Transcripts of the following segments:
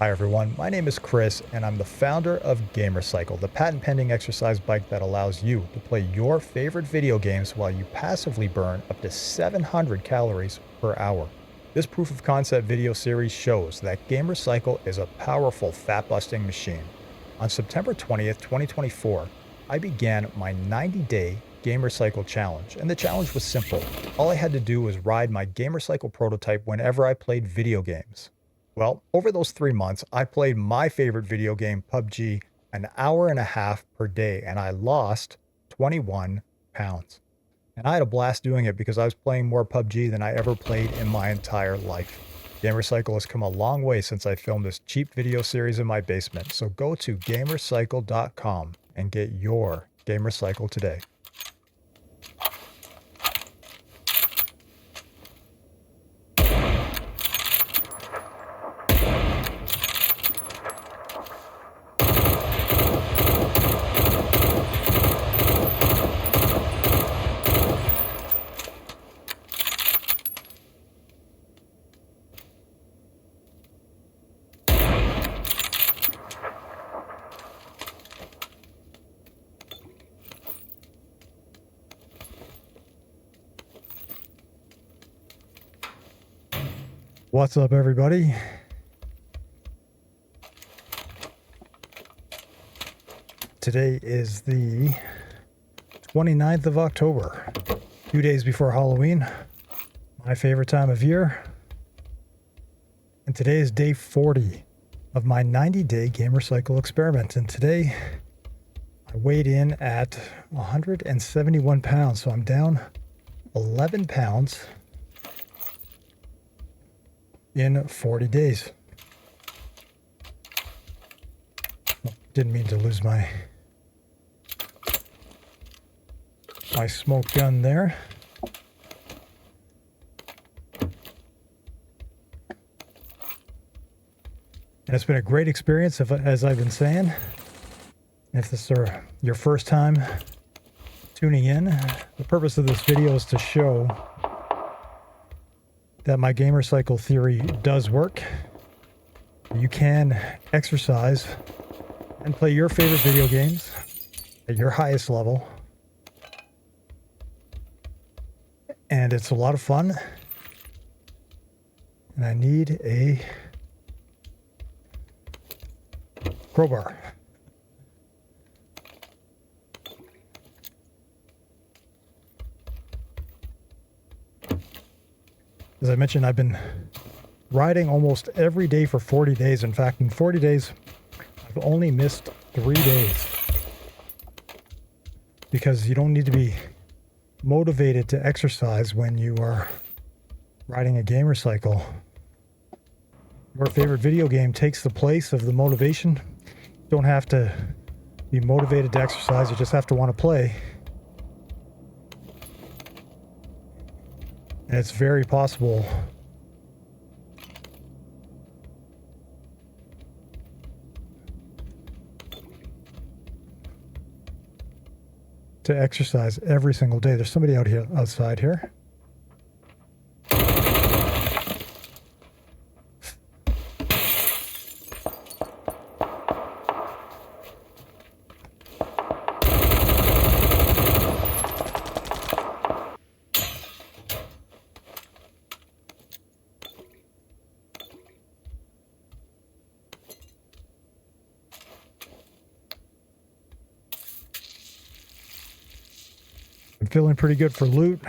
Hi everyone, my name is Chris and I'm the founder of Gamercycle, the patent-pending exercise bike that allows you to play your favorite video games while you passively burn up to 700 calories per hour. This proof of concept video series shows that Gamercycle is a powerful fat-busting machine. On September 20th, 2024, I began my 90-day Gamercycle challenge, and the challenge was simple. All I had to do was ride my Gamercycle prototype whenever I played video games. Well, over those 3 months, I played my favorite video game, PUBG, an hour and a half per day, and I lost 21 pounds. And I had a blast doing it because I was playing more PUBG than I ever played in my entire life. Gamercycle has come a long way since I filmed this cheap video series in my basement, so go to gamercycle.com and get your Gamercycle today. What's up, everybody? Today is the 29th of October, 2 days before Halloween, my favorite time of year. And today is day 40 of my 90-day Gamercycle experiment. And today I weighed in at 171 pounds, so I'm down 11 pounds in 40 days. Didn't mean to lose my smoke gun there. And it's been a great experience, as I've been saying. If this is your first time tuning in, the purpose of this video is to show that my Gamercycle theory does work. You can exercise and play your favorite video games at your highest level. And it's a lot of fun. And I need a crowbar. As I mentioned, I've been riding almost every day for 40 days. In fact, in 40 days, I've only missed 3 days. Because you don't need to be motivated to exercise when you are riding a Gamercycle. Your favorite video game takes the place of the motivation. You don't have to be motivated to exercise, you just have to want to play. And it's very possible to exercise every single day. There's somebody outside here. I'm feeling pretty good for loot.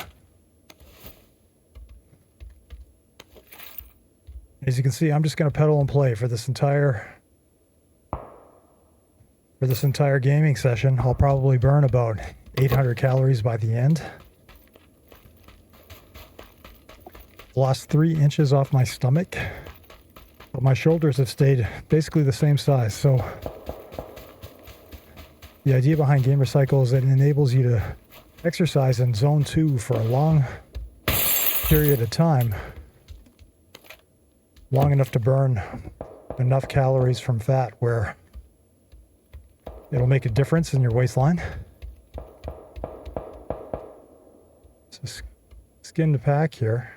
As you can see, I'm just going to pedal and play for this entire gaming session. I'll probably burn about 800 calories by the end. Lost 3 inches off my stomach, but my shoulders have stayed basically the same size. So the idea behind Gamercycle is that it enables you to exercise in zone 2 for a long period of time, long enough to burn enough calories from fat where it'll make a difference in your waistline. So skin to pack here.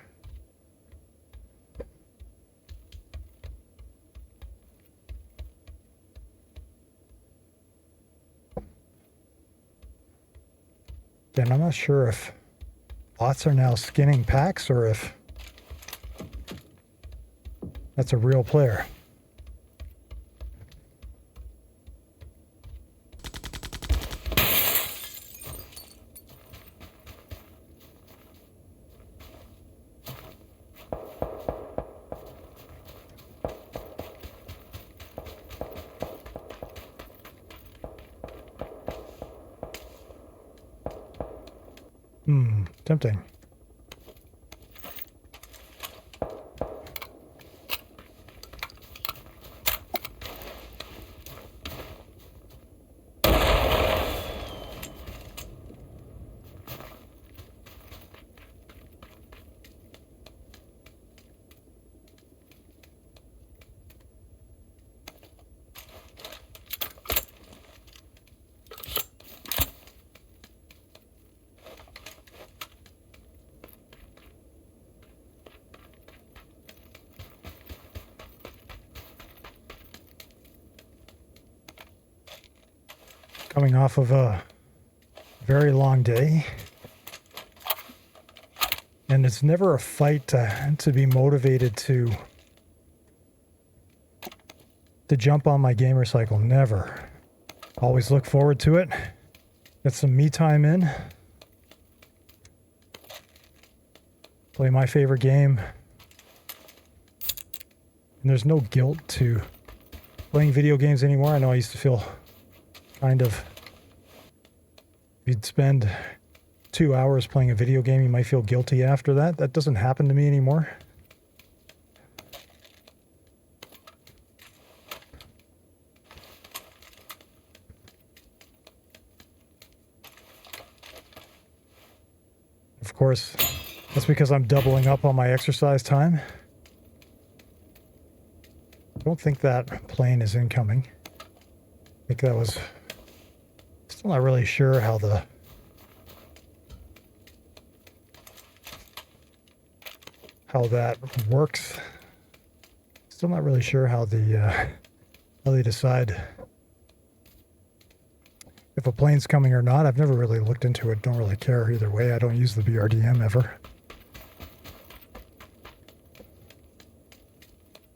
And I'm not sure if bots are now skinning packs or if that's a real player. Tempting. Coming off of a very long day, and it's never a fight to be motivated to jump on my gamer cycle. Never. Always look forward to it. Get some me time in. Play my favorite game. And there's no guilt to playing video games anymore. I know I used to feel kind of, if you'd spend 2 hours playing a video game, you might feel guilty after that. That doesn't happen to me anymore. Of course, that's because I'm doubling up on my exercise time. I don't think that plane is incoming. I think that was... Still not really sure how that works. Still not really sure how they decide if a plane's coming or not. I've never really looked into it. Don't really care either way. I don't use the BRDM ever.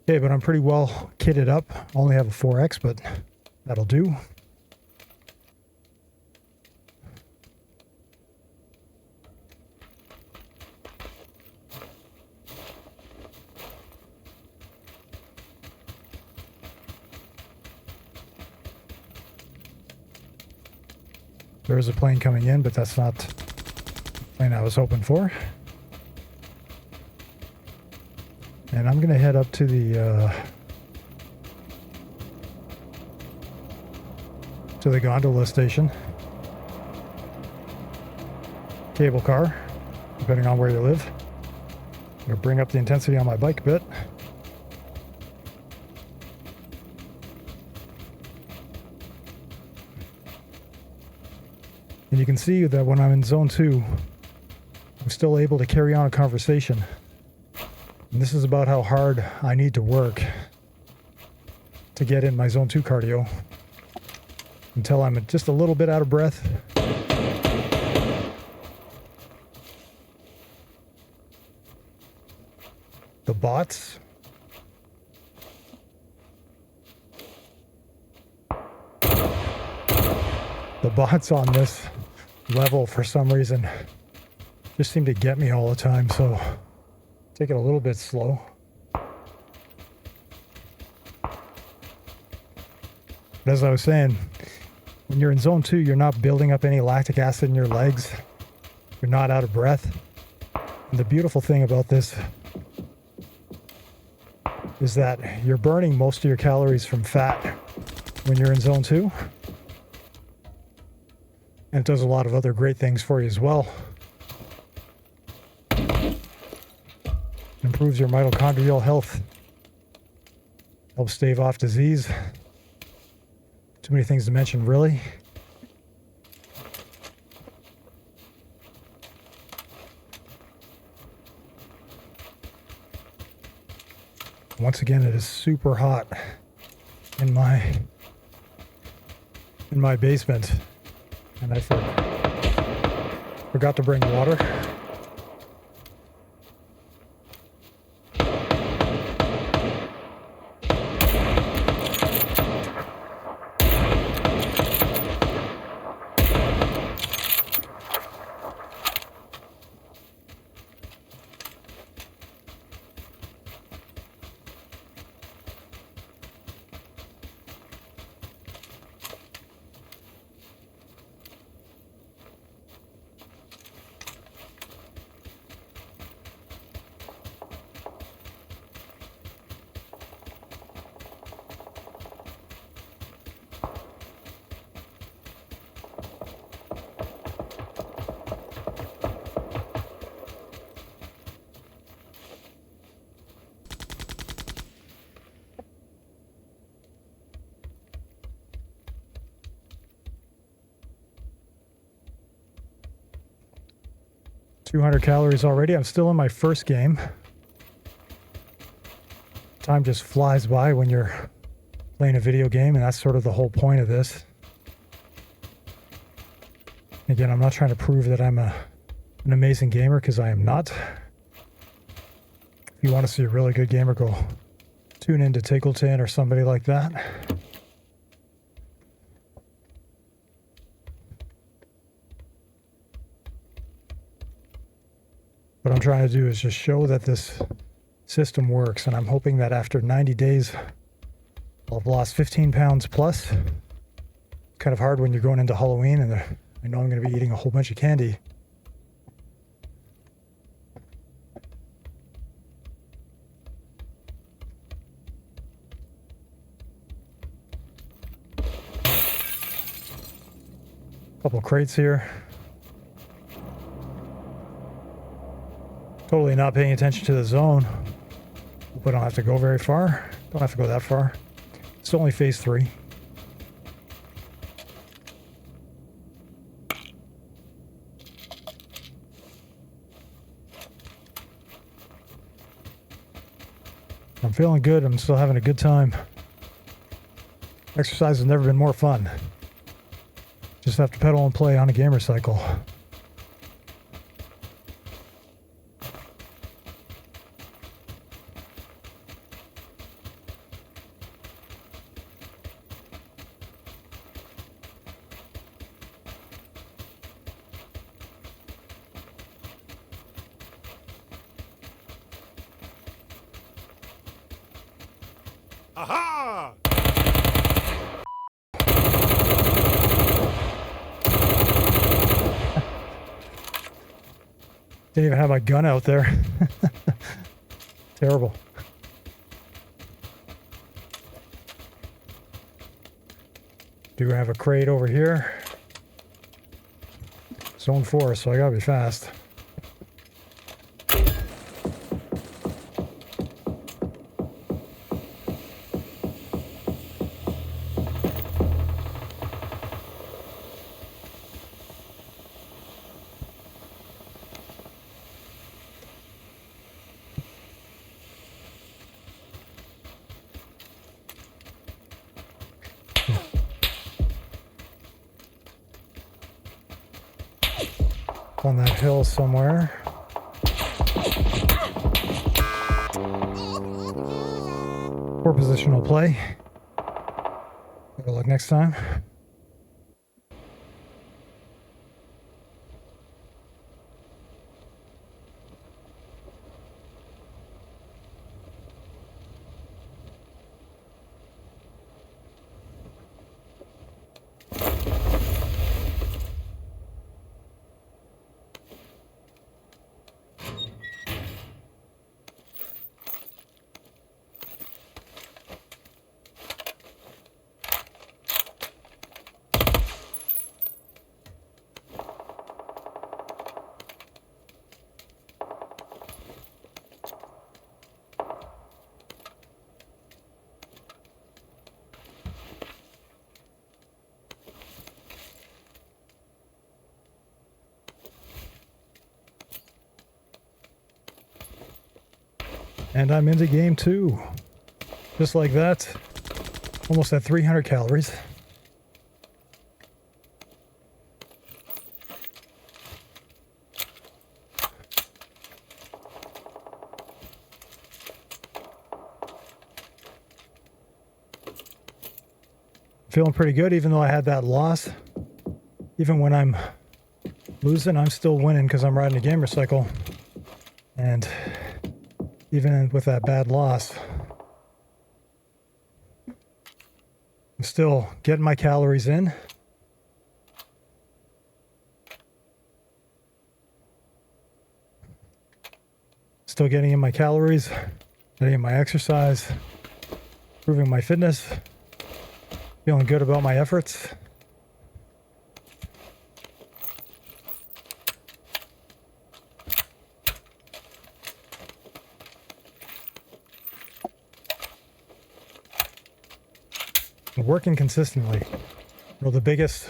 Okay, but I'm pretty well kitted up. I only have a 4X, but that'll do. There is a plane coming in, but that's not the plane I was hoping for. And I'm going to head up to the gondola station. Cable car, depending on where you live. I'm going to bring up the intensity on my bike a bit. And you can see that when I'm in zone 2, I'm still able to carry on a conversation. And this is about how hard I need to work to get in my zone 2 cardio until I'm just a little bit out of breath. The bots. The bots on this level, for some reason, just seem to get me all the time, so take it a little bit slow. But as I was saying, when you're in zone 2, you're not building up any lactic acid in your legs. You're not out of breath. And the beautiful thing about this is that you're burning most of your calories from fat when you're in zone 2. And it does a lot of other great things for you as well. Improves your mitochondrial health. Helps stave off disease. Too many things to mention, really. Once again, it is super hot in my basement. And I Forgot to bring water. $200 calories already. I'm still in my first game. Time just flies by when you're playing a video game, and that's sort of the whole point of this. Again, I'm not trying to prove that I'm an amazing gamer, because I am not. If you want to see a really good gamer, go tune into Tickleton or somebody like that. What I'm trying to do is just show that this system works, and I'm hoping that after 90 days I'll have lost 15 pounds plus. It's kind of hard when you're going into Halloween, and I know I'm going to be eating a whole bunch of candy. Couple crates here. Totally not paying attention to the zone. Hope I don't have to go very far. Don't have to go that far. It's only phase 3. I'm feeling good. I'm still having a good time. Exercise has never been more fun. Just have to pedal and play on a gamer cycle. Aha! Didn't even have my gun out there. Terrible. Do have a crate over here. Zone 4, so I gotta be fast. On that hill somewhere. Poor positional play. Better luck next time. And I'm into game 2. Just like that. Almost at 300 calories. Feeling pretty good, even though I had that loss. Even when I'm losing, I'm still winning because I'm riding a gamer cycle. And even with that bad loss, I'm still getting my calories in. Still getting in my calories, getting in my exercise, improving my fitness, feeling good about my efforts. Working consistently. You know, the biggest,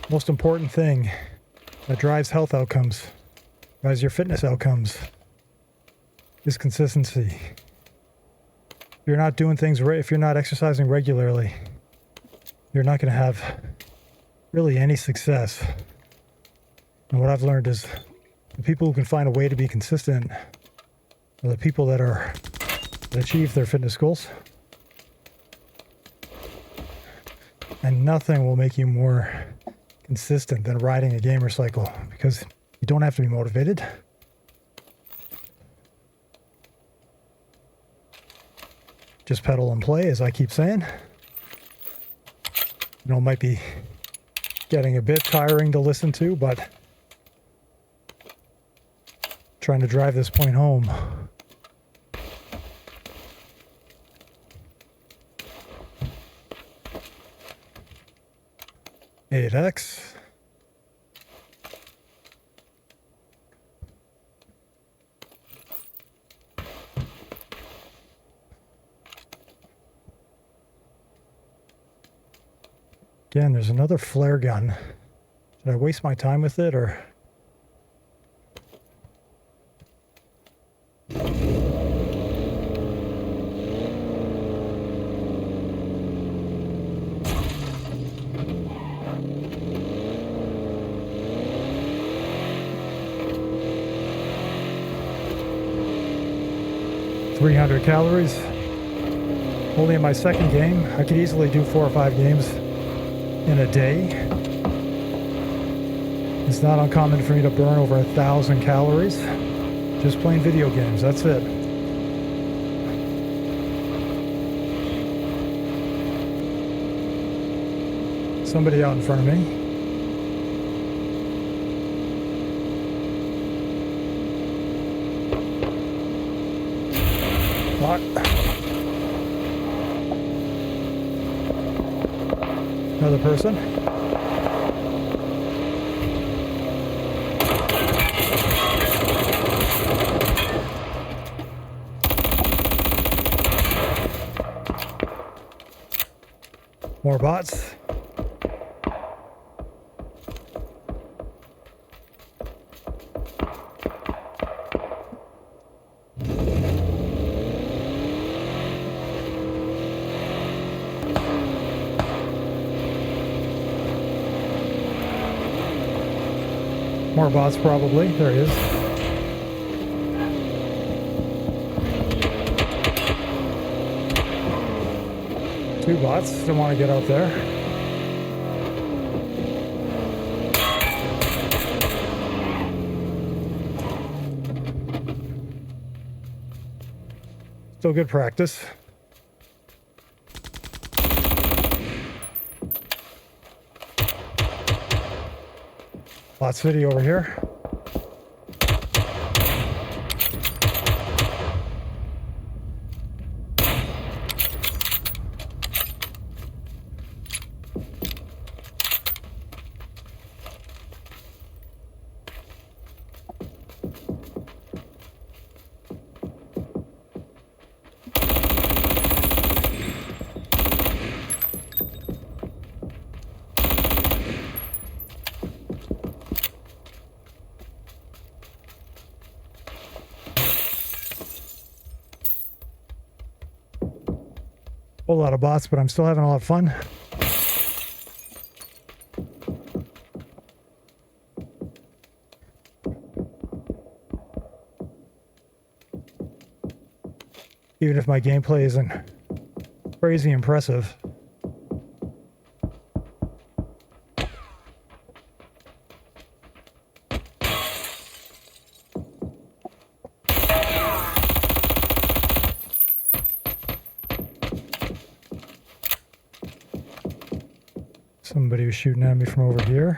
most important thing that drives health outcomes, drives your fitness outcomes, is consistency. If you're not doing things right, if you're not exercising regularly, you're not going to have really any success. And what I've learned is the people who can find a way to be consistent are the people that achieve their fitness goals. And nothing will make you more consistent than riding a gamer cycle, because you don't have to be motivated. Just pedal and play, as I keep saying. You know, it might be getting a bit tiring to listen to, but trying to drive this point home. $8X. Again, there's another flare gun. Should I waste my time with it, or? $300 calories. Only in my second game. I could easily do 4 or 5 games in a day. It's not uncommon for me to burn over 1,000 calories just playing video games. That's it. Somebody out in front of me. What? Another person. More bots. More bots, probably. There he is. Two bots. Don't want to get out there. Still good practice. Lots video over here. Whole lot of bots, but I'm still having a lot of fun. Even if my gameplay isn't crazy impressive, somebody was shooting at me from over here.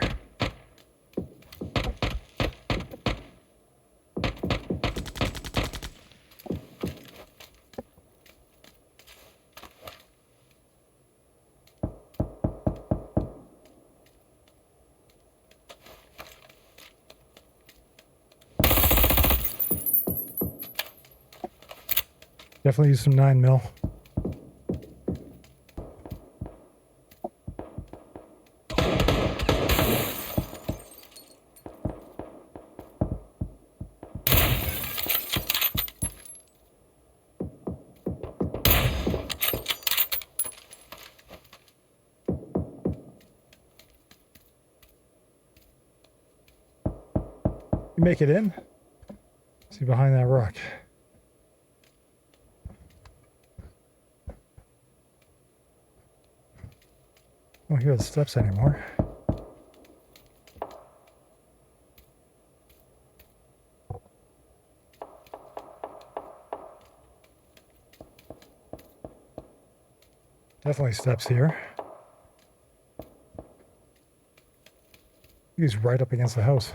Definitely use some 9mm. You make it in? See behind that rock. I don't hear the steps anymore. Definitely steps here. He's right up against the house.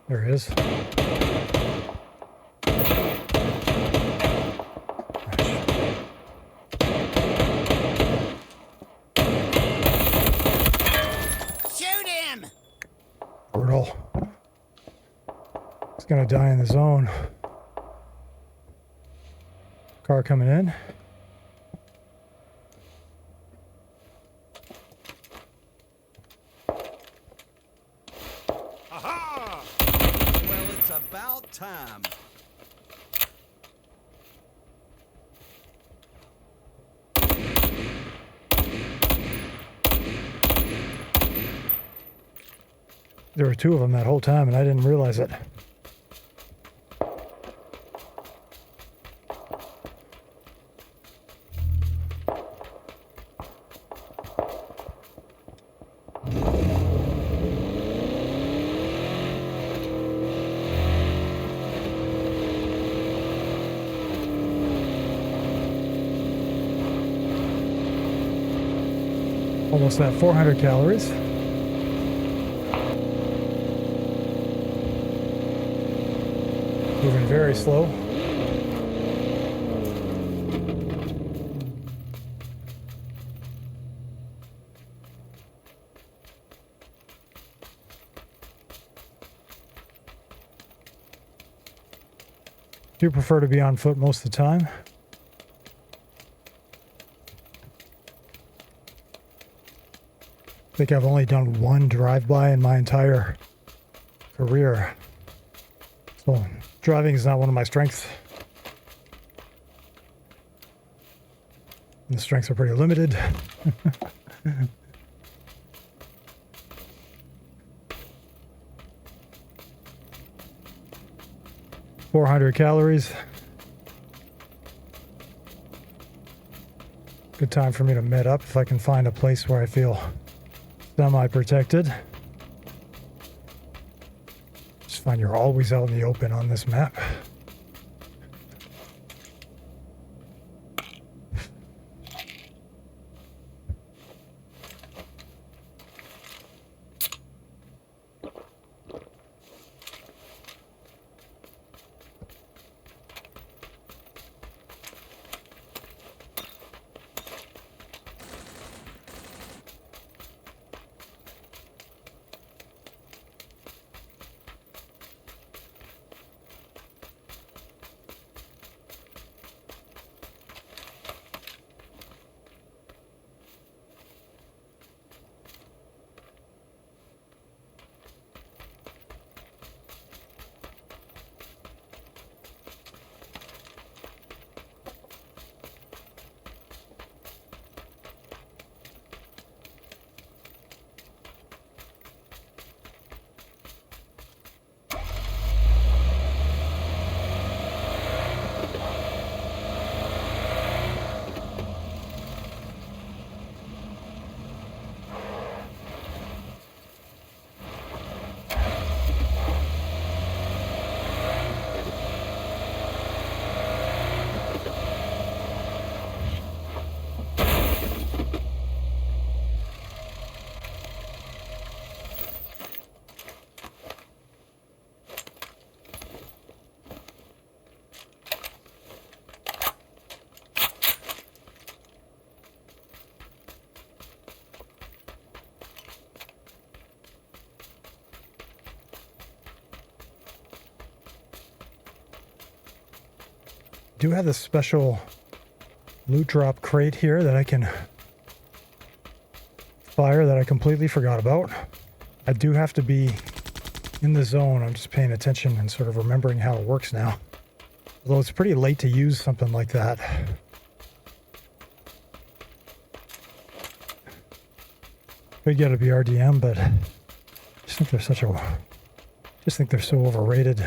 There he is. Shoot him! Brutal. He's gonna die in the zone. Car coming in. Aha! Well, it's about time. There were two of them that whole time and I didn't realize it. Almost at 400 calories. Moving very slow. Do prefer to be on foot most of the time. I think I've only done one drive-by in my entire career. So driving is not one of my strengths. And the strengths are pretty limited. 400 calories. Good time for me to med up if I can find a place where I feel semi-protected. Just find you're always out in the open on this map. Do have this special loot drop crate here that I can fire that I completely forgot about. I do have to be in the zone. I'm just paying attention and sort of remembering how it works now. Although it's pretty late to use something like that. Could get a BRDM, but I just think they're so overrated.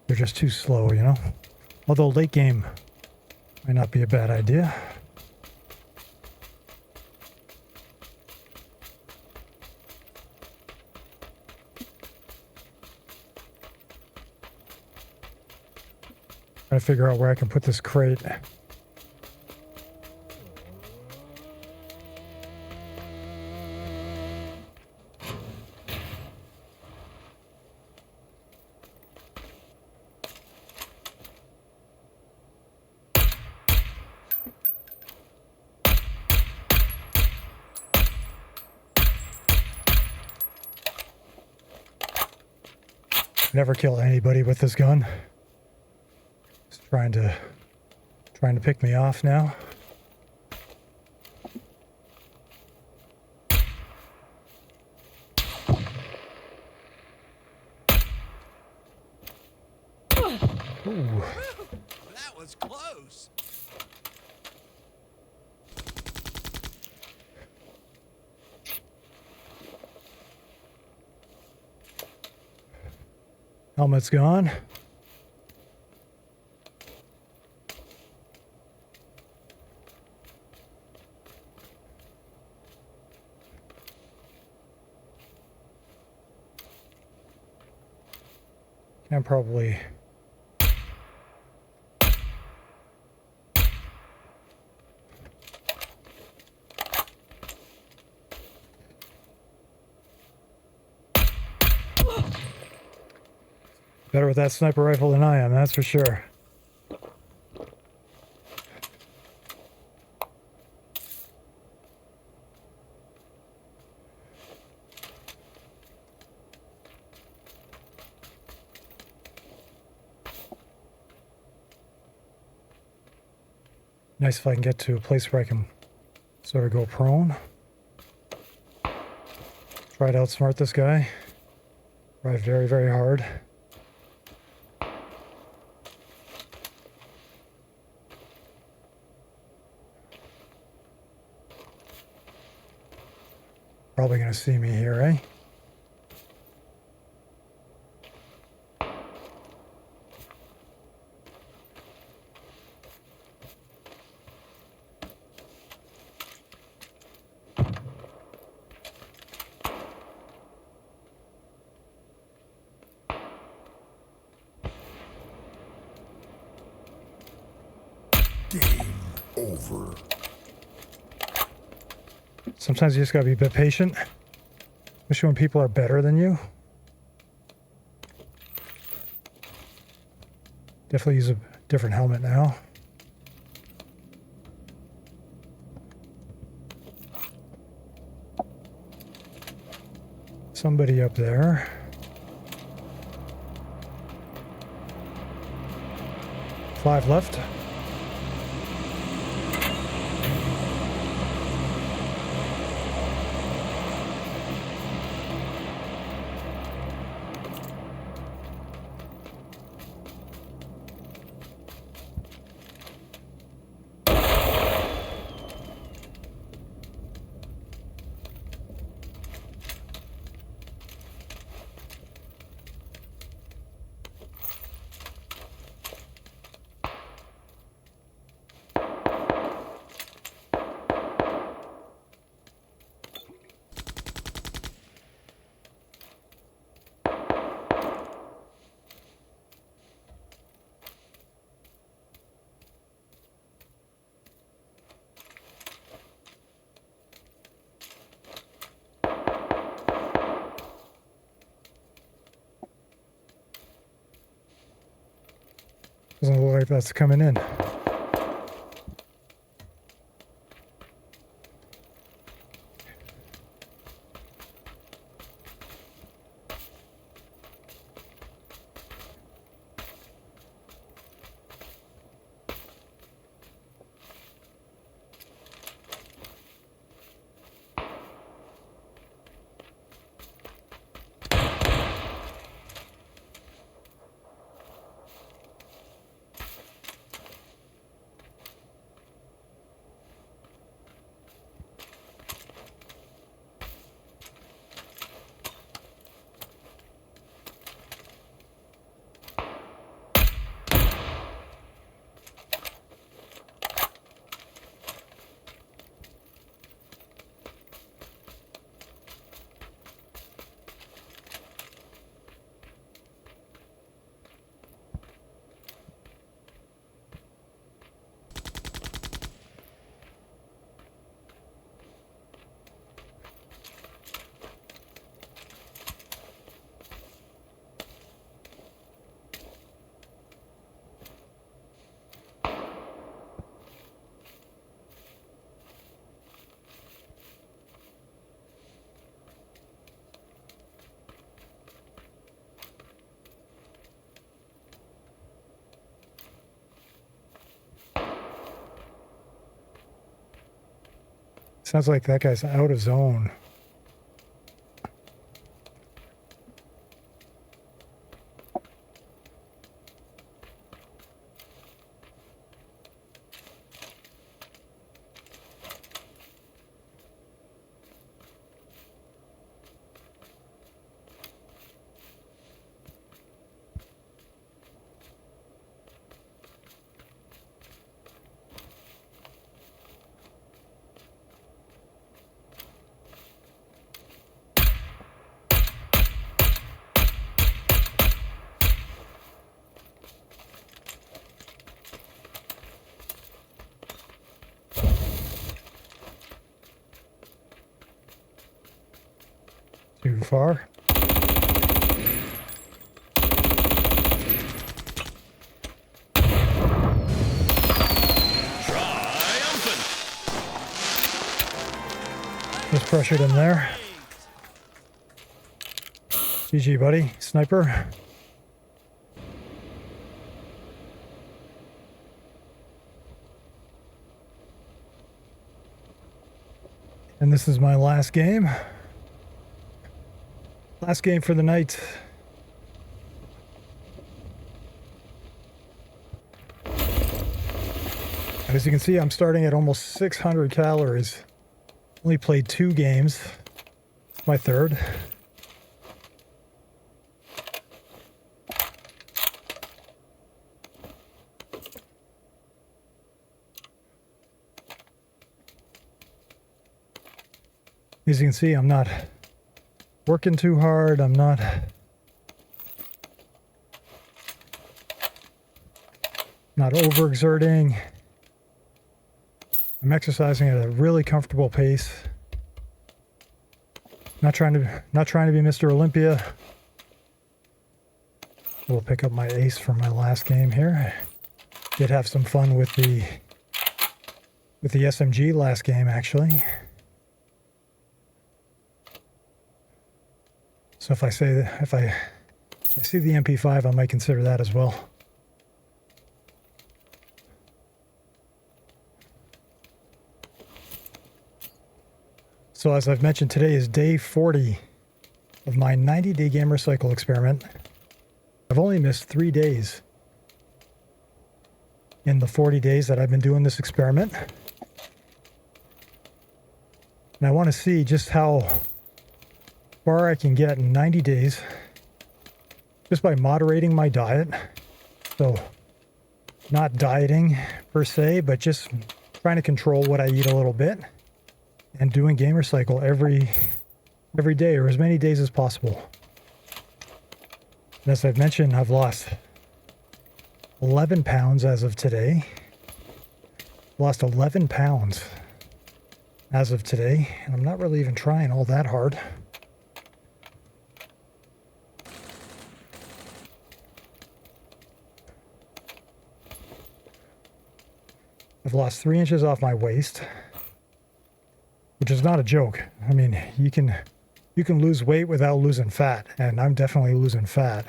They're just too slow, you know? Although late game might not be a bad idea. Trying to figure out where I can put this crate. Never kill anybody with this gun. It's trying to pick me off now. Ooh. That was close. Helmet's gone. Can probably better with that sniper rifle than I am, that's for sure. Nice if I can get to a place where I can sort of go prone. Try to outsmart this guy. Try very, very hard. Probably gonna see me here, eh? Game over. Sometimes you just gotta be a bit patient, especially when people are better than you. Definitely use a different helmet now. Somebody up there. Five left. Doesn't look like that's coming in. Sounds like that guy's out of zone. Too far. Triumphant. Just pressured him there. GG, buddy. Sniper. And this is my last game. Last game for the night. As you can see, I'm starting at almost 600 calories. Only played 2 games. My third. As you can see, I'm not working too hard. I'm not overexerting. I'm exercising at a really comfortable pace. Not trying to be Mr. Olympia. We'll pick up my ace from my last game here. Did have some fun with the SMG last game, actually. So if I see the MP5, I might consider that as well. So as I've mentioned, today is day 40 of my 90-day gamer cycle experiment. I've only missed 3 days in the 40 days that I've been doing this experiment. And I want to see just how far I can get in 90 days just by moderating my diet. So not dieting per se, but just trying to control what I eat a little bit and doing gamer cycle every day or as many days as possible. And as I've mentioned, I've lost 11 pounds as of today. Lost 11 pounds as of today, and I'm not really even trying all that hard. I've lost 3 inches off my waist, which is not a joke. I mean, you can lose weight without losing fat, and I'm definitely losing fat,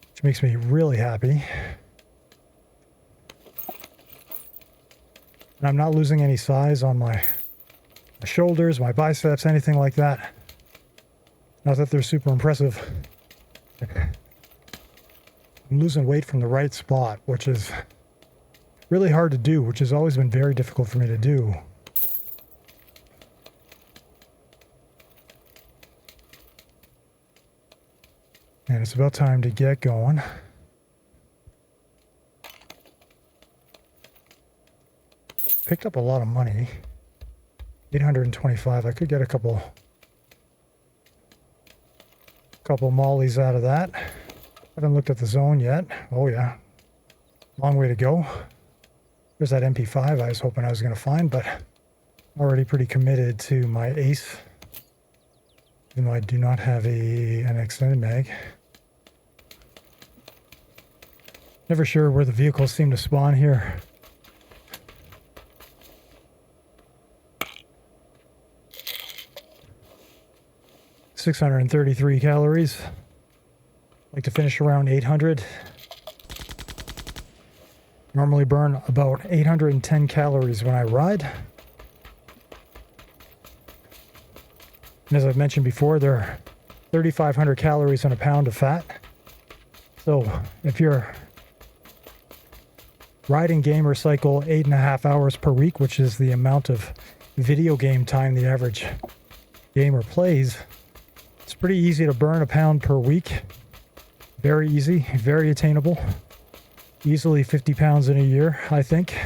which makes me really happy. And I'm not losing any size on my shoulders, my biceps, anything like that. Not that they're super impressive. I'm losing weight from the right spot, which is really hard to do, which has always been very difficult for me to do. And it's about time to get going. Picked up a lot of money. 825. I could get a couple mollies out of that. Haven't looked at the zone yet. Oh yeah. Long way to go. There's that MP5 I was hoping I was going to find, but I'm already pretty committed to my ace. Even though I do not have an extended mag. Never sure where the vehicles seem to spawn here. $633 calories. Like to finish around 800. Normally burn about 810 calories when I ride. And as I've mentioned before, there are 3,500 calories in a pound of fat. So if you're riding gamer cycle 8.5 hours per week, which is the amount of video game time the average gamer plays, it's pretty easy to burn a pound per week. Very easy, very attainable. Easily 50 pounds in a year, I think.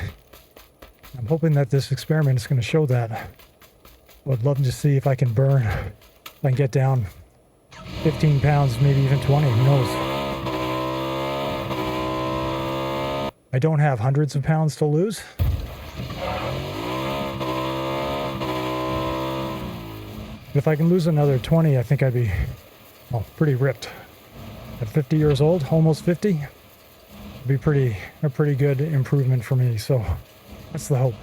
I'm hoping that this experiment is going to show that. I would love to see if I can burn, if I can get down 15 pounds, maybe even 20, who knows. I don't have hundreds of pounds to lose. If I can lose another 20, I think I'd be, well, pretty ripped. At 50 years old, almost 50, it'd be a pretty good improvement for me. So that's the hope.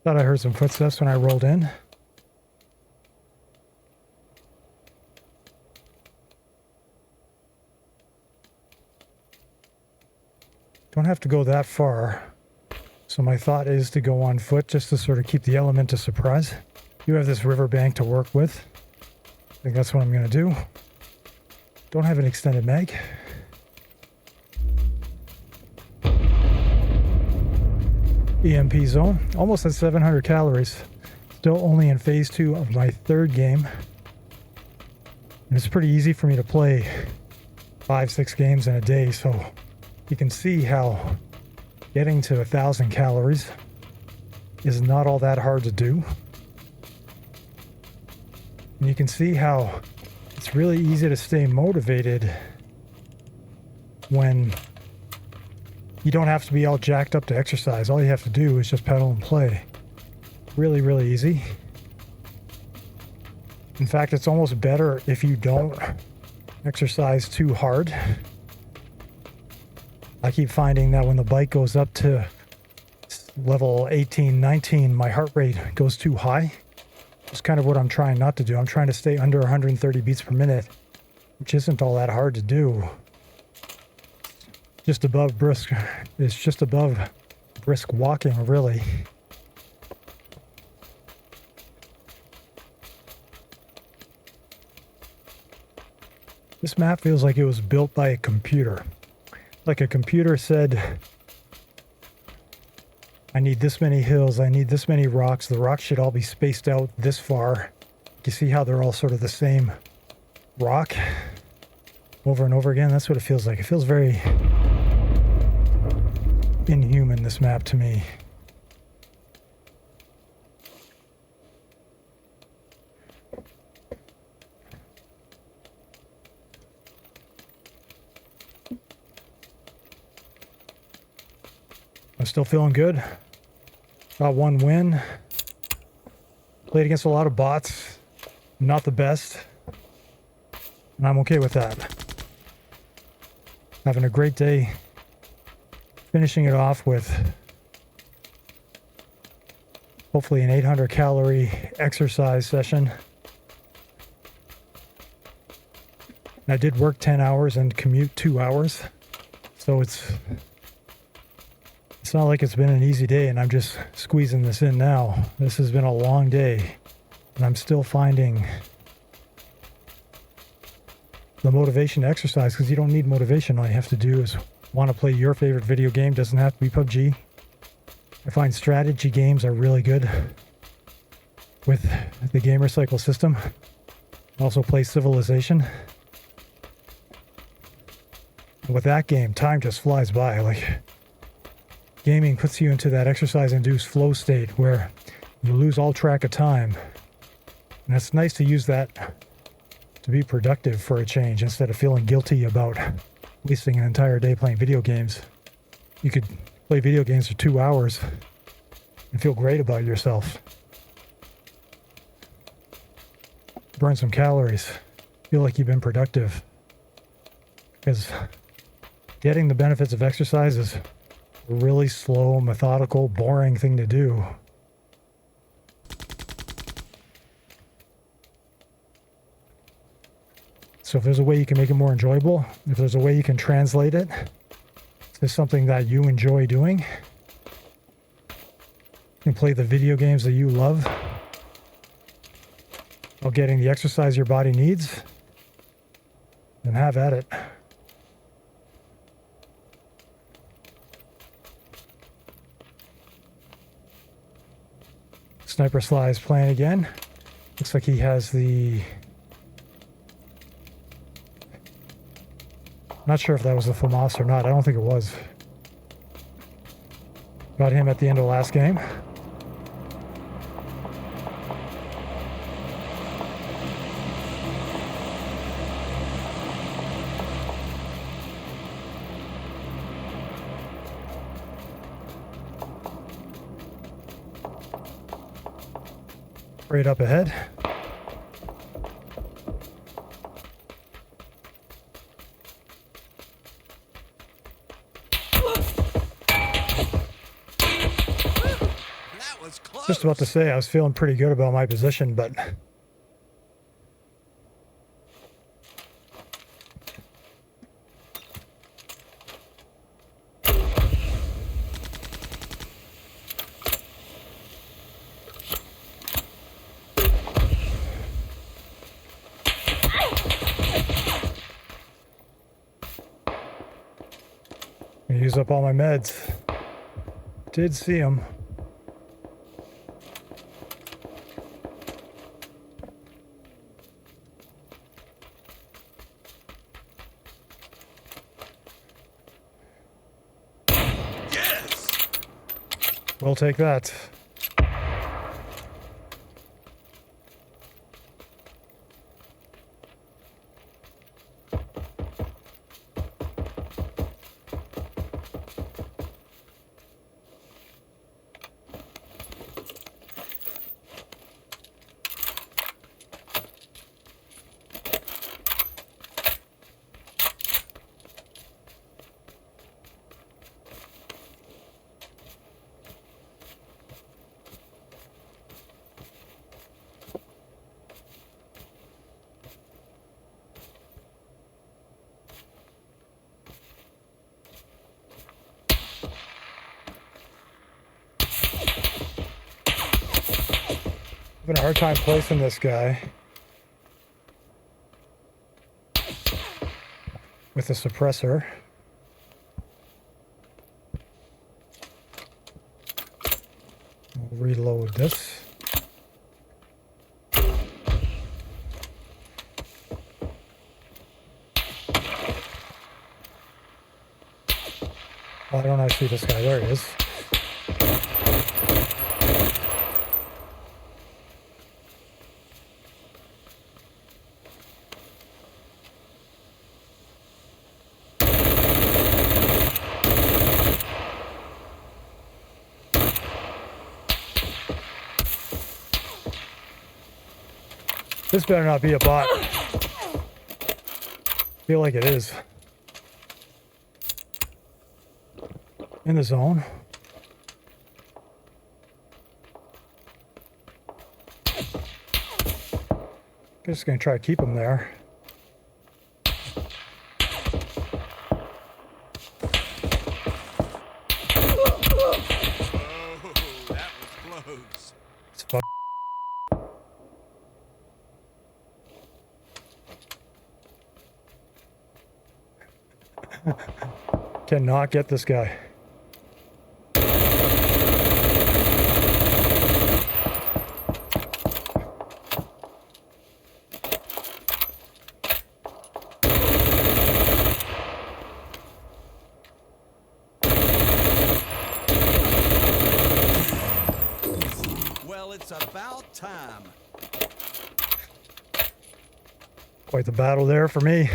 Thought I heard some footsteps when I rolled in. Don't have to go that far. So my thought is to go on foot just to sort of keep the element of surprise. You have this riverbank to work with. I think that's what I'm going to do. Don't have an extended mag. EMP zone, almost at 700 calories. Still only in phase 2 of my third game. And it's pretty easy for me to play 5-6 games in a day, so you can see how getting to 1,000 calories is not all that hard to do. And you can see how it's really easy to stay motivated when you don't have to be all jacked up to exercise. All you have to do is just pedal and play. Really, really easy. In fact, it's almost better if you don't exercise too hard. I keep finding that when the bike goes up to level 18, 19, my heart rate goes too high. It's kind of what I'm trying not to do. I'm trying to stay under 130 beats per minute, which isn't all that hard to do. Just above brisk, it's just above brisk walking, really. This map feels like it was built by a computer. Like a computer said, I need this many hills, I need this many rocks. The rocks should all be spaced out this far. You see how they're all sort of the same rock over and over again? That's what it feels like. It feels very inhuman, this map, to me. I'm still feeling good. Got one win. Played against a lot of bots. Not the best. And I'm okay with that. Having a great day. Finishing it off with hopefully an 800 calorie exercise session. And I did work 10 hours and commute 2 hours. So it's not like it's been an easy day and I'm just squeezing this in now. This has been a long day and I'm still finding the motivation to exercise, because you don't need motivation. All you have to do is want to play your favorite video game. Doesn't have to be PUBG. I find strategy games are really good with the gamer cycle system. I also play Civilization. with that game, time just flies by. Like, gaming puts you into that exercise-induced flow state where you lose all track of time. And it's nice to use that to be productive for a change instead of feeling guilty about wasting an entire day playing video games. You could play video games for 2 hours and feel great about yourself. Burn some calories. Feel like you've been productive. Because getting the benefits of exercise is a really slow, methodical, boring thing to do. So if there's a way you can make it more enjoyable, if there's a way you can translate it to something that you enjoy doing, you can play the video games that you love while getting the exercise your body needs, then have at it. Sniper Sly is playing again. Looks like he has the... Not sure if that was the FAMAS or not. I don't think it was. Got him at the end of the last game. Right up ahead. That was close. Just about to say I was feeling pretty good about my position, but I used up all my meds. Did see him. Yes. We'll take that. Having a hard time placing this guy with a suppressor. We'll reload this. Why don't I see this guy? There he is. This better not be a bot. Feel like it is. In the zone. Just gonna try to keep him there. Oh, that was close. It's fun. Cannot get this guy. about time. Quite the battle there for me.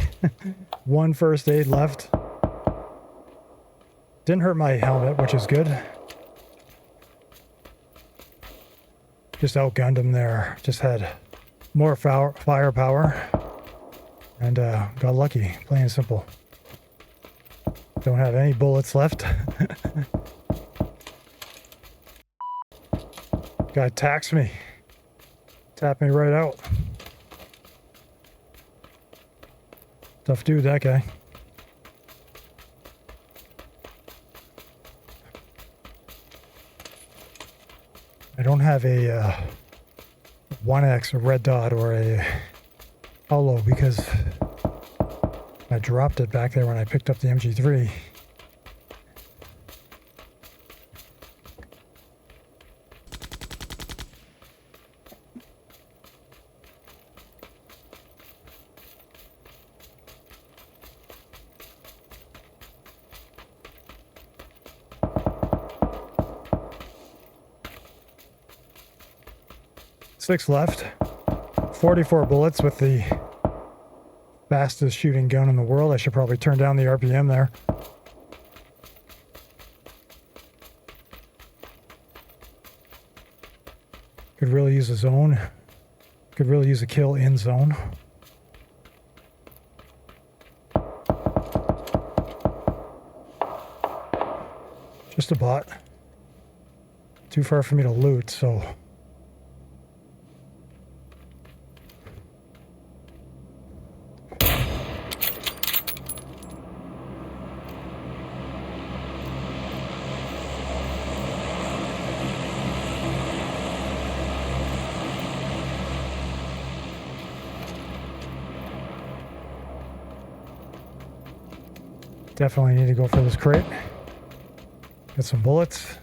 One first aid left. Didn't hurt my helmet, which is good. Just outgunned him there. Just had more firepower. And got lucky, plain and simple. Don't have any bullets left. Guy taxed me. Tapped me right out. Tough dude, that guy. I don't have a 1X, a red dot, or a hollow because I dropped it back there when I picked up the MG3. Six left. 44 bullets with the fastest shooting gun in the world. I should probably turn down the RPM there. Could really use a zone. Could really use a kill in zone. Just a bot. Too far for me to loot, so... Definitely need to go for this crate. Get some bullets.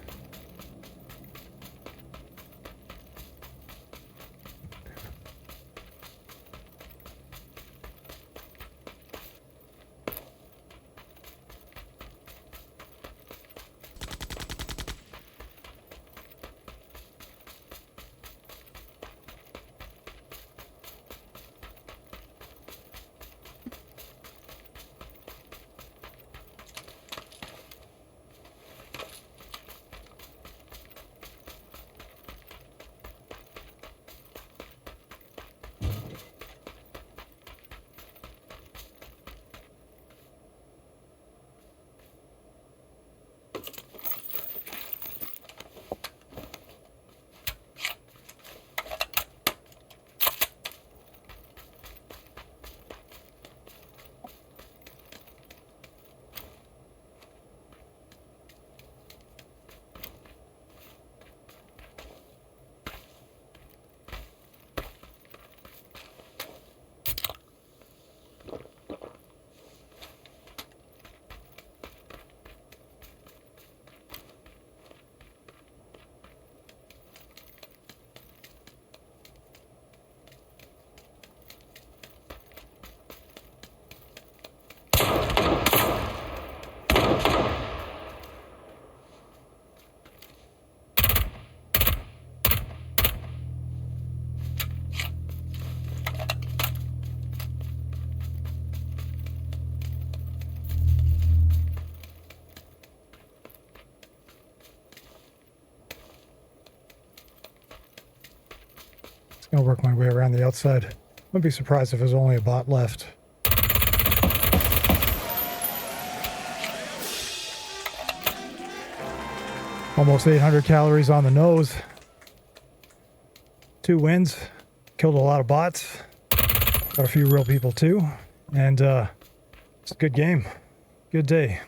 I'll work my way around the outside. Wouldn't be surprised if there's only a bot left. Almost 800 calories on the nose. 2 wins. Killed a lot of bots. Got a few real people too. And it's a good game. Good day.